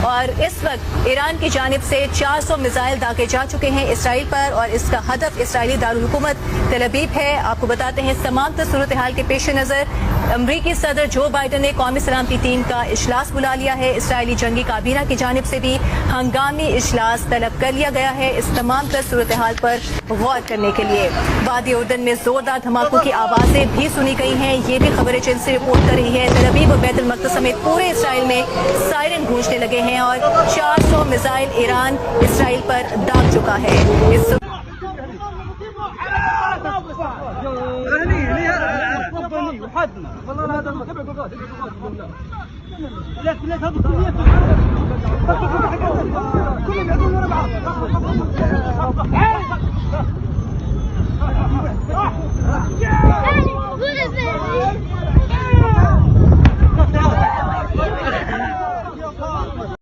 اور اس وقت ایران کی جانب سے 400 میزائل داغے جا چکے ہیں اسرائیل پر، اور اس کا ہدف اسرائیلی دارالحکومت تل ابیب ہے۔ آپ کو بتاتے ہیں تمام تر صورتحال کے پیش نظر امریکی صدر جو بائیڈن نے قومی سلامتی ٹیم کا اجلاس بلا لیا ہے۔ اسرائیلی جنگی کابینہ کی جانب سے بھی ہنگامی اجلاس طلب کر لیا گیا ہے اس تمام تر صورتحال پر غور کرنے کے لیے۔ وادی اردن میں زوردار دھماکوں کی آوازیں بھی سنی گئی ہیں، یہ بھی خبر ایجنسی رپورٹ کر رہی ہے۔ تل ابیب اور بیت المقدس سمیت پورے اسرائیل میں سائرن گونجنے لگے ہیں اور 400 میزائل ایران اسرائیل پر داغ چکا ہے۔ والله هذا